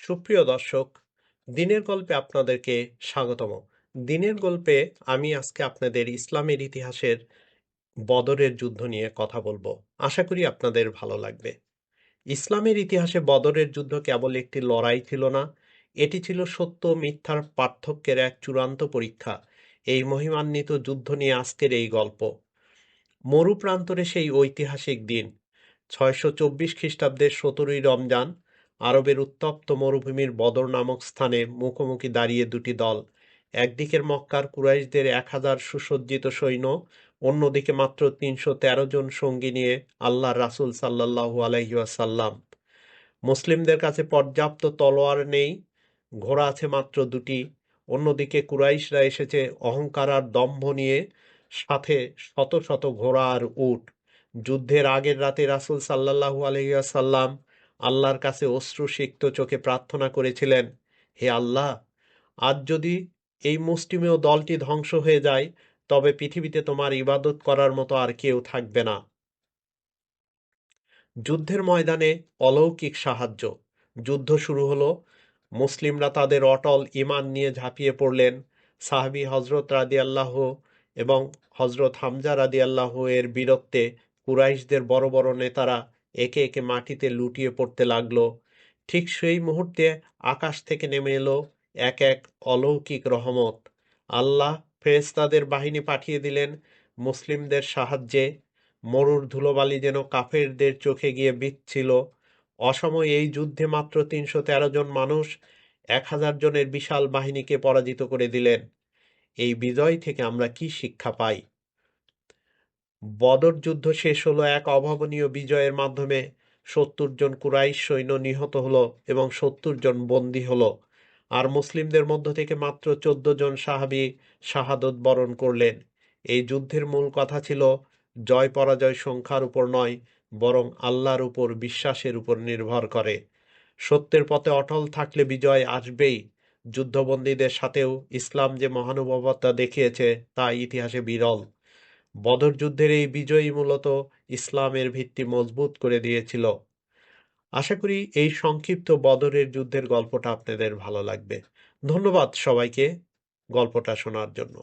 সুপ্রিয় দর্শক, দিনের গল্পে আপনাদেরকে স্বাগতম। দিনের গল্পে আমি আজকে আপনাদের ইসলামের ইতিহাসের বদরের যুদ্ধ নিয়ে কথা বলবো। আশা করি আপনাদের ভালো লাগবে। ইসলামের ইতিহাসে বদরের যুদ্ধ কেবল একটি লড়াই ছিল না, এটি ছিল সত্য মিথ্যার পার্থক্যের এক চূড়ান্ত পরীক্ষা। এই মহিমান্বিত যুদ্ধ নিয়ে আজকের এই গল্প। মরুপ্রান্তরে সেই ঐতিহাসিক দিন ৬২৪ খ্রিস্টাব্দের ১৭ই রমজান আরবের উত্তপ্ত মরুভূমির বদর নামক স্থানে মুখোমুখি দাঁড়িয়ে দুটি দল। একদিকের মক্কার কুরাইশদের ১,০০০ সুসজ্জিত সৈন্য, অন্যদিকে মাত্র ৩১৩ জন সঙ্গী নিয়ে আল্লাহর রাসূল সাল্লাল্লাহু আলাইহি ওয়াসাল্লাম। মুসলিমদের কাছে পর্যাপ্ত তলোয়ার নেই, ঘোড়া আছে মাত্র দুটি। অন্যদিকে কুরাইশরা এসেছে অহংকার আর দম্ভ নিয়ে, সাথে শত শত ঘোড়া আর উট। যুদ্ধের আগের রাতে রাসূল সাল্লাল্লাহু আলাইহি ওয়াসাল্লাম আল্লাহর কাছে অশ্রুসিক্ত চোখে প্রার্থনা করেছিলেন, হে আল্লাহ, আজ যদি এই মুষ্টিমেয় দলটি ধ্বংস হয়ে যায়, তবে পৃথিবীতে তোমার ইবাদত করার মতো আর কেউ থাকবে না। যুদ্ধের ময়দানে অলৌকিক সাহায্য। যুদ্ধ শুরু হলো। মুসলিমরা তাদের অটল ঈমান নিয়ে ঝাঁপিয়ে পড়লেন। সাহাবী হযরত রাদিয়াল্লাহু এবং হযরত হামজা রাদিয়াল্লাহু এর বীরত্বে কুরাইশদের বড় বড় নেতারা একে একে মাটিতে লুটিয়ে পড়তে লাগলো। ঠিক সেই মুহূর্তে আকাশ থেকে নেমে এলো এক এক অলৌকিক রহমত। আল্লাহ ফেরেশতাদের বাহিনী পাঠিয়ে দিলেন মুসলিমদের সাহায্যে। মরুর ধুলোবালি যেন কাফেরদের চোখে গিয়ে বিঁধছিল। অসময়ে এই যুদ্ধে মাত্র ৩১৩ জন মানুষ ১,০০০ জনের বিশাল বাহিনীকে পরাজিত করে দিলেন। এই বিজয় থেকে আমরা কি শিক্ষা পাই? বদর যুদ্ধ শেষ হলো এক অভাবনীয় বিজয়ের মাধ্যমে। ৭০ জন কুরাইশ সৈন্য নিহত হলো এবং ৭০ জন বন্দী হলো। আর মুসলিমদের মধ্য থেকে মাত্র ১৪ জন সাহাবী শাহাদত বরণ করলেন। এই যুদ্ধের মূল কথা ছিল জয় পরাজয় সংখ্যার উপর নয়, বরং আল্লাহর উপর বিশ্বাসের উপর নির্ভর করে। সত্যের পথে অটল থাকলে বিজয় আসবেই। যুদ্ধবন্দীদের সাথেও ইসলাম যে মহানুভবতা দেখিয়েছে তা ইতিহাসে বিরল। বদর যুদ্ধের এই বিজয়ই মূলত ইসলামের ভিত্তি মজবুত করে দিয়েছিল। আশা করি এই সংক্ষিপ্ত বদরের যুদ্ধের গল্পটা আপনাদের ভালো লাগবে। ধন্যবাদ সবাইকে গল্পটা শোনার জন্য।